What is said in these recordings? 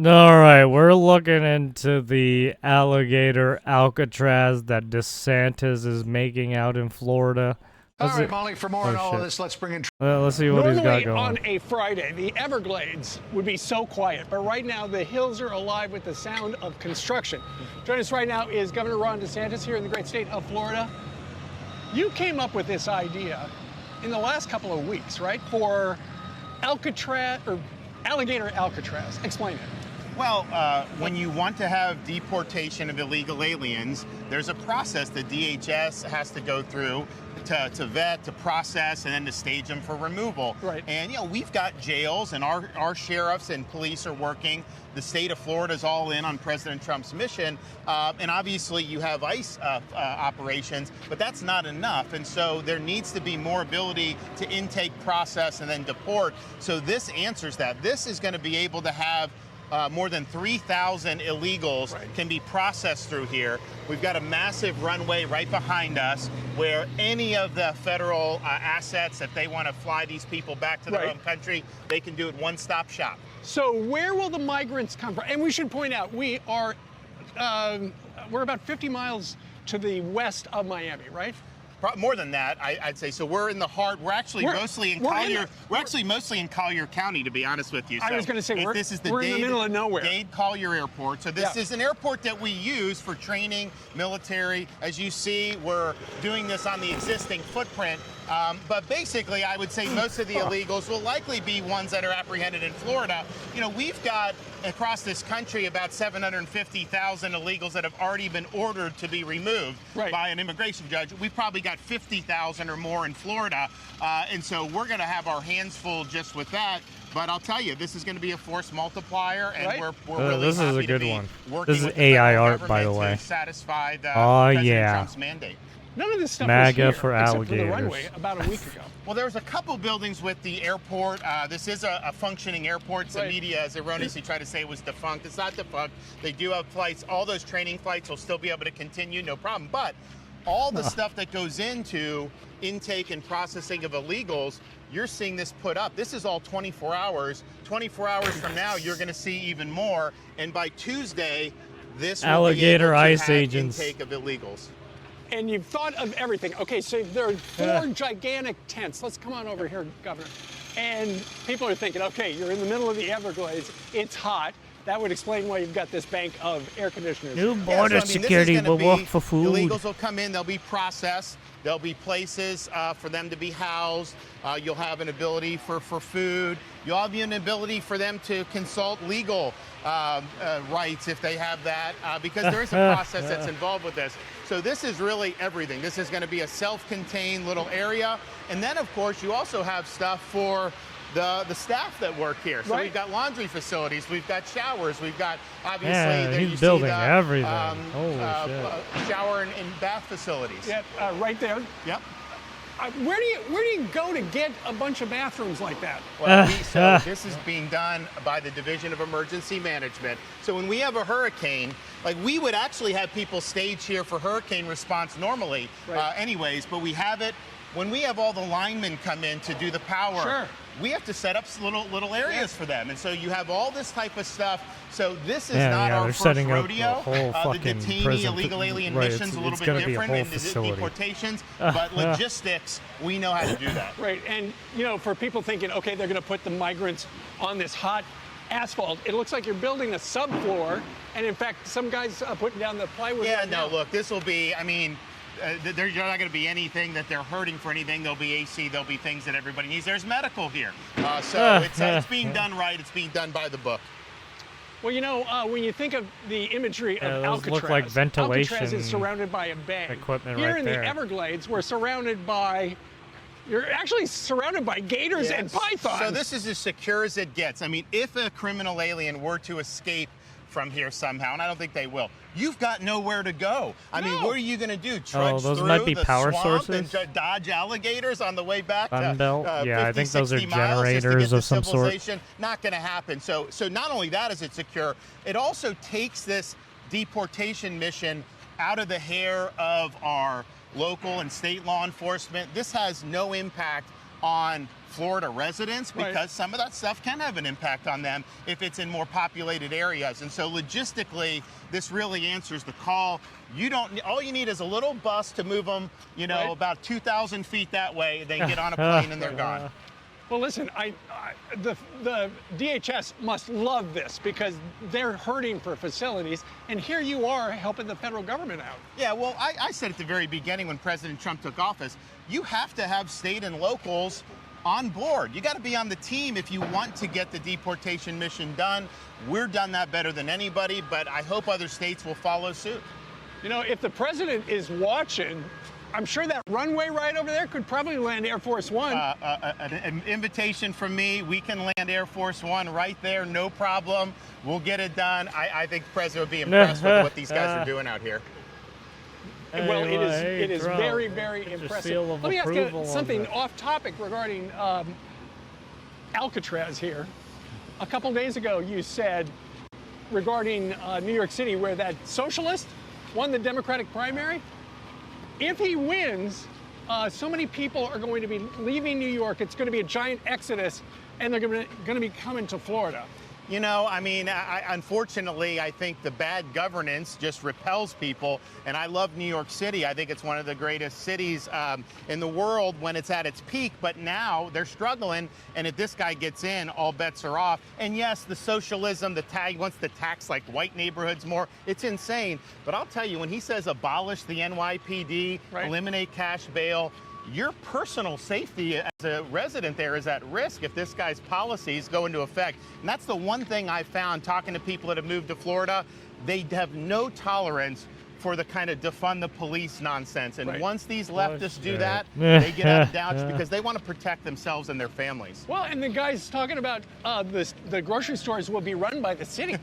All right, we're looking into the Alligator Alcatraz that DeSantis is making out in Florida. All right, Molly, for more on all of shit. this, let's bring in. Let's see what he's got Normally going. on a Friday, the Everglades would be so quiet, but right now the hills are alive with the sound of construction. Joining us right now is Governor Ron DeSantis here in the great state of Florida. You came up with this idea in the last couple of weeks, right? For Alcatraz, or Alligator Alcatraz. Explain it. Well, when you want to have deportation of illegal aliens, there's a process the DHS has to go through to vet, to process, and then to stage them for removal. Right. And, we've got jails, and our sheriffs and police are working. The state of Florida is all in on President Trump's mission. And obviously you have ICE operations, but that's not enough. And so there needs to be more ability to intake, process, and then deport. So this answers that. This is going to be able to have more than 3,000 illegals can be processed through here. We've got a massive runway right behind us where any of the federal assets, if they want to fly these people back to their home country, they can do it one-stop shop. So where will the migrants come from? And we should point out, we're about 50 miles to the west of Miami, right? More than that, I'd say. So we're in the heart. We're actually mostly in Collier. We're actually mostly in Collier County, to be honest with you. I was going to say we're in the middle of nowhere. Dade Collier Airport. So this is an airport that we use for training, military. As you see, we're doing this on the existing footprint. But basically, I would say most of the illegals will likely be ones that are apprehended in Florida. We've got across this country about 750,000 illegals that have already been ordered to be removed by an immigration judge. We've probably got 50,000 or more in Florida. And so we're going to have our hands full just with that. But I'll tell you, this is going to be a force multiplier, and we're really this is a happy good to be one. working This is with the AI federal art, by the government way. to satisfy the Oh, President yeah. Trump's mandate. None of this stuff MAGA was here, for except alligators. for the runway about a week ago. Well, there's a couple buildings with the airport. This is a functioning airport. The media has erroneously tried to say it was defunct. It's not defunct. They do have flights. All those training flights will still be able to continue, no problem. But all the stuff that goes into intake and processing of illegals, you're seeing this put up. This is all 24 hours. 24 hours from now, you're going to see even more. And by Tuesday, this will Alligator be able to ICE have agents. intake of illegals. And you've thought of everything. Okay, so there are 4 gigantic tents. Let's come on over here, Governor. And people are thinking, okay, you're in the middle of the Everglades. It's hot. That would explain why you've got this bank of air conditioners. New border security will work for food. Illegals will come in, they'll be processed. There'll be places for them to be housed. You'll have an ability for food. You'll have an ability for them to consult legal rights if they have that, because there is a process that's involved with this. So this is really everything. This is going to be a self-contained little area. And then, of course, you also have stuff for the staff that work here. So we've got laundry facilities, we've got showers, we've got obviously there he's you building see the, everything. Holy shit. Shower and bath facilities. Yeah, right there. Yep. Where do you go to get a bunch of bathrooms like that? Well, so this is being done by the Division of Emergency Management. So when we have a hurricane, like we would actually have people stage here for hurricane response normally anyways, but we have it when we have all the linemen come in to do the power. We have to set up little areas for them. And so you have all this type of stuff. So this is not our first rodeo. The detainee illegal alien mission's a little bit different in the deportations, but logistics, we know how to do that. Right, and for people thinking, okay, they're going to put the migrants on this hot asphalt, it looks like you're building a subfloor, and in fact, some guys are putting down the plywood. Yeah, no, look, this will be, I mean, there's not going to be anything that they're hurting for anything. There'll be AC, there'll be things that everybody needs. There's medical here. So it's being done right. It's being done by the book. Well, when you think of the imagery of Alcatraz, look like ventilation Alcatraz is surrounded by a bay. Equipment here right in there. the Everglades, you're actually surrounded by gators and pythons. So this is as secure as it gets. I mean, if a criminal alien were to escape from here somehow, and I don't think they will, you've got nowhere to go. I mean, what are you going to do? Trudge those through might be the power swamp sources? and dodge alligators on the way back? Sunbelt? Yeah, I 50, think those are 60 miles just to generators get to of some sort. civilization? Not going to happen. So not only that is it secure, it also takes this deportation mission out of the hair of our local and state law enforcement. This has no impact on Florida residents, because some of that stuff can have an impact on them if it's in more populated areas. And so logistically, this really answers the call. All you need is a little bus to move them, about 2,000 feet that way. They get on a plane and they're gone. Well, listen, the DHS must love this because they're hurting for facilities, and here you are helping the federal government out. Yeah, well, I said at the very beginning when President Trump took office, you have to have state and locals on board. You got to be on the team if you want to get the deportation mission done. We're done that better than anybody, but I hope other states will follow suit. If the president is watching, I'm sure that runway right over there could probably land Air Force One. An invitation from me. We can land Air Force One right there, no problem. We'll get it done. I think the president would be impressed with what these guys are doing out here. Well, it is very, very impressive. Let me ask you something off topic regarding Alcatraz here. A couple days ago, you said regarding New York City, where that socialist won the Democratic primary, if he wins, so many people are going to be leaving New York. It's going to be a giant exodus, and they're going to be coming to Florida. Unfortunately, I think the bad governance just repels people. And I love New York City. I think it's one of the greatest cities in the world when it's at its peak. But now they're struggling. And if this guy gets in, all bets are off. And yes, the socialism, he wants to tax like white neighborhoods more. It's insane. But I'll tell you, when he says abolish the NYPD, eliminate cash bail, your personal safety as a resident there is at risk if this guy's policies go into effect. And that's the one thing I found talking to people that have moved to Florida. They have no tolerance for the kind of defund the police nonsense. And once these leftists do that, they get out of dodge because they want to protect themselves and their families. Well, and the guy's talking about the grocery stores will be run by the city.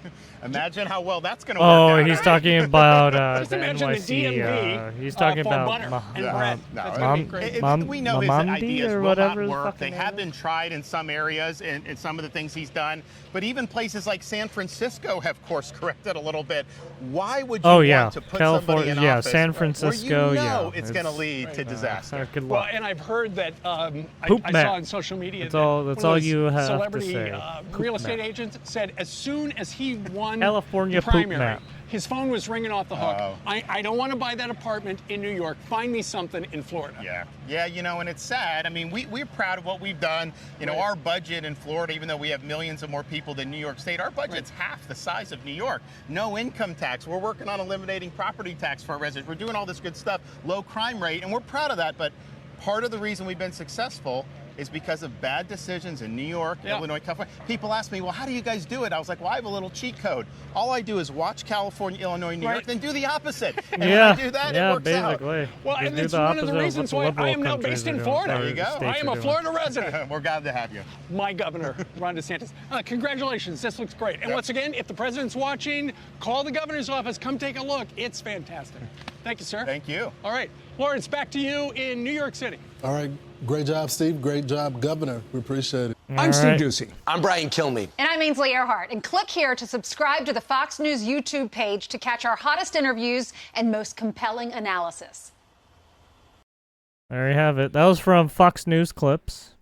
Imagine how well that's going to work out. Oh, he's talking about Just imagine NYC. the DMV He's talking about butter and bread. That's going to be crazy. We know his ideas or will whatever not work. They have been tried in some areas and some of the things he's done. But even places like San Francisco have course corrected a little bit. Why would you want to put somebody in office San Francisco, where it's going to lead to disaster? Well, and I've heard that I saw on social media that's all you have celebrity to say. Real estate agents said as soon as he won California the primary, poop map. his phone was ringing off the hook. I don't want to buy that apartment in New York. Find me something in Florida. Yeah, and it's sad. I mean, we're proud of what we've done. Our budget in Florida, even though we have millions of more people than New York State, our budget's half the size of New York. No income tax. We're working on eliminating property tax for our residents. We're doing all this good stuff, low crime rate, and we're proud of that. But part of the reason we've been successful is because of bad decisions in New York, Illinois, California. People ask me, well, how do you guys do it? I was like, well, I have a little cheat code. All I do is watch California, Illinois, New York, then do the opposite. And when I do that, it works basically. out. Well, and it's one of the reasons why I am now based in Florida. There you go. I am a Florida resident. We're glad to have you. My governor, Ron DeSantis. Congratulations. This looks great. And once again, if the president's watching, call the governor's office. Come take a look. It's fantastic. Thank you, sir. Thank you. All right. Lawrence, back to you in New York City. All right. Great job, Steve. Great job, Governor. We appreciate it. I'm Steve Doocy. I'm Brian Kilmeade. And I'm Ainsley Earhart. And click here to subscribe to the Fox News YouTube page to catch our hottest interviews and most compelling analysis. There you have it. That was from Fox News Clips.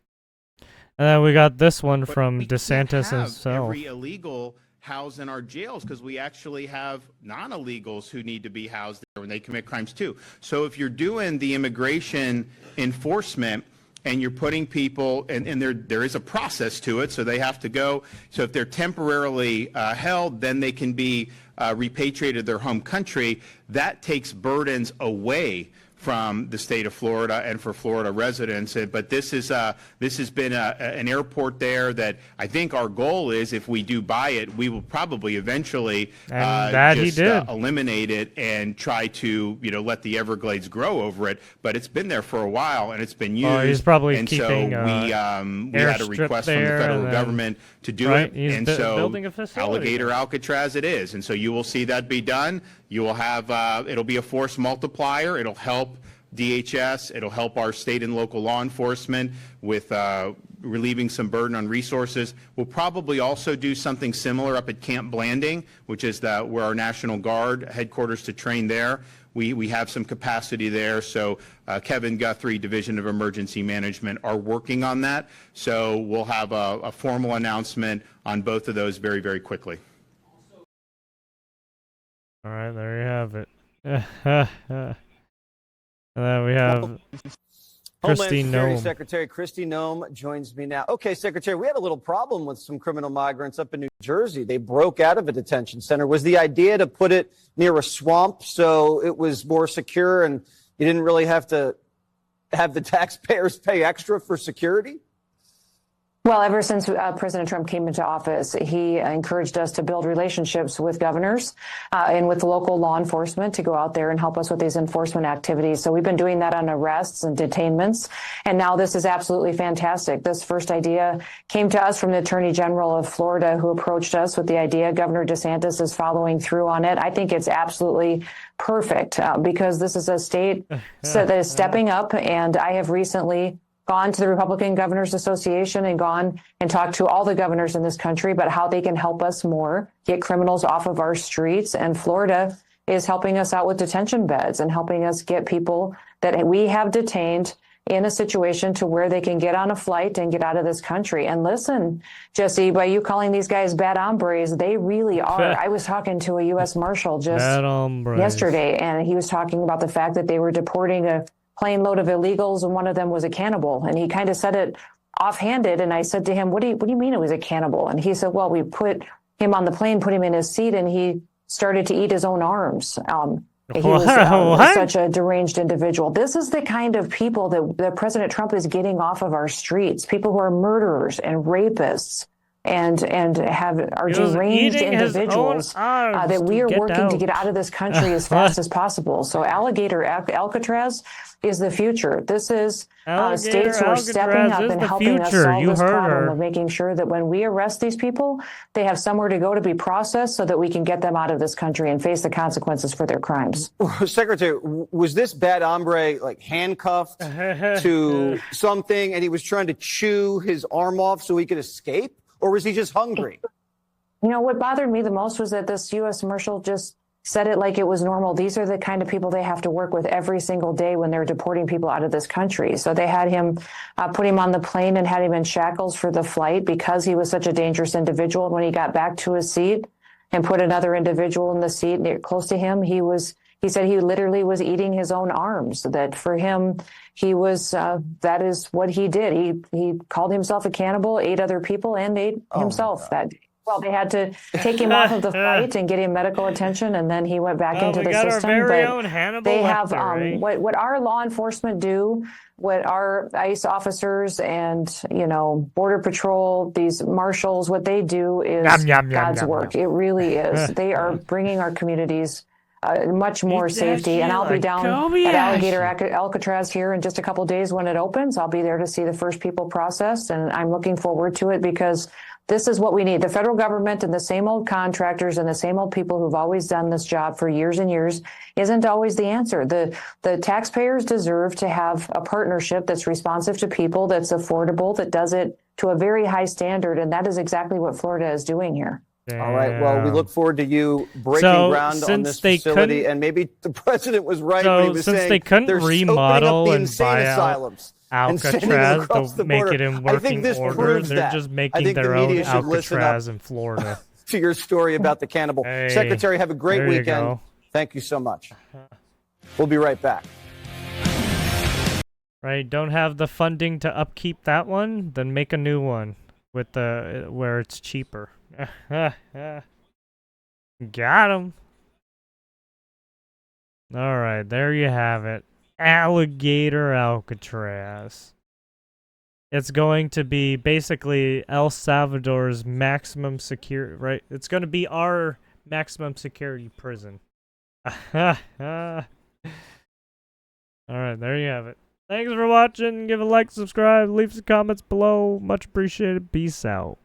And then we got this one from DeSantis himself. Every illegal housed in our jails because we actually have non-illegals who need to be housed there when they commit crimes too. So if you're doing the immigration enforcement and you're putting people, and there is a process to it, so they have to go. So if they're temporarily held, then they can be repatriated to their home country. That takes burdens away from the state of Florida and for Florida residents. But this has been an airport there that I think our goal is, if we do buy it, we will probably eventually eliminate it and try to let the Everglades grow over it. But it's been there for a while and it's been used. Oh, he's probably and keeping, so we had a request from the federal government to do it. He's and so building a facility. Alligator Alcatraz it is. And so you will see that be done. You will have it'll be a force multiplier. It'll help DHS. It'll help our state and local law enforcement with relieving some burden on resources. We'll probably also do something similar up at Camp Blanding, which is where our National Guard headquarters to train there. We have some capacity there, so Kevin Guthrie, Division of Emergency Management, are working on that. So we'll have a formal announcement on both of those very, very quickly. All right, there you have it. And then we have Homeland Kristi Security Noem. Secretary Kristi Noem joins me now. Okay, Secretary, we had a little problem with some criminal migrants up in New Jersey. They broke out of a detention center. Was the idea to put it near a swamp so it was more secure and you didn't really have to have the taxpayers pay extra for security? Well, ever since President Trump came into office, he encouraged us to build relationships with governors and with local law enforcement to go out there and help us with these enforcement activities. So we've been doing that on arrests and detainments. And now this is absolutely fantastic. This first idea came to us from the Attorney General of Florida, who approached us with the idea. Governor DeSantis is following through on it. I think it's absolutely perfect because this is a state that is stepping up. And I have recently gone to the Republican Governors Association and gone and talked to all the governors in this country about how they can help us more, get criminals off of our streets. And Florida is helping us out with detention beds and helping us get people that we have detained in a situation to where they can get on a flight and get out of this country. And listen, Jesse, by you calling these guys bad hombres, they really are. I was talking to a U.S. Marshal just yesterday, and he was talking about the fact that they were deporting a plane load of illegals, and one of them was a cannibal. And he kind of said it offhanded. And I said to him, what do you mean it was a cannibal? And he said, well, we put him on the plane, put him in his seat, and he started to eat his own arms. He was such a deranged individual. This is the kind of people that President Trump is getting off of our streets, people who are murderers and rapists and are deranged individuals that we are working to get out of this country as fast as possible. So Alligator Alcatraz is the future. This is states who are stepping up and helping us solve this problem of making sure that when we arrest these people, they have somewhere to go to be processed so that we can get them out of this country and face the consequences for their crimes. Secretary, was this bad hombre like handcuffed to something and he was trying to chew his arm off so he could escape? Or was he just hungry? You know, what bothered me the most was that this U.S. Marshal just said it like it was normal. These are the kind of people they have to work with every single day when they're deporting people out of this country. So they had him, put him on the plane and had him in shackles for the flight because he was such a dangerous individual. And when he got back to his seat and put another individual in the seat close to him, he said he literally was eating his own arms, that for him, that is what he did. He called himself a cannibal, ate other people, and ate himself that day. Well, they had to take him off of the flight and get him medical attention, and then he went back into the system. They have what our law enforcement do, what our ICE officers and Border Patrol, these marshals, what they do is God's work. It really is. They are bringing our communities much more safety, and I'll be down at Alligator Alcatraz here in just a couple of days when it opens. I'll be there to see the first people processed, and I'm looking forward to it because this is what we need. The federal government and the same old contractors and the same old people who've always done this job for years and years isn't always the answer. The taxpayers deserve to have a partnership that's responsive to people, that's affordable, that does it to a very high standard, and that is exactly what Florida is doing here. Damn. All right. Well, we look forward to you breaking ground on this facility, and maybe the president was right when he was saying they couldn't remodel the and buy asylums. Alcatraz to make it in working order. They're just making their own Alcatraz in Florida. To your story about the cannibal. Hey, Secretary, have a great weekend. Thank you so much. We'll be right back. Right, don't have the funding to upkeep that one? Then make a new one with where it's cheaper. Got him. All right, there you have it. Alligator Alcatraz. It's going to be basically El Salvador's maximum security, right? It's going to be our maximum security prison. All right, there you have it. Thanks for watching. Give a like, subscribe, leave some comments below. Much appreciated. Peace out.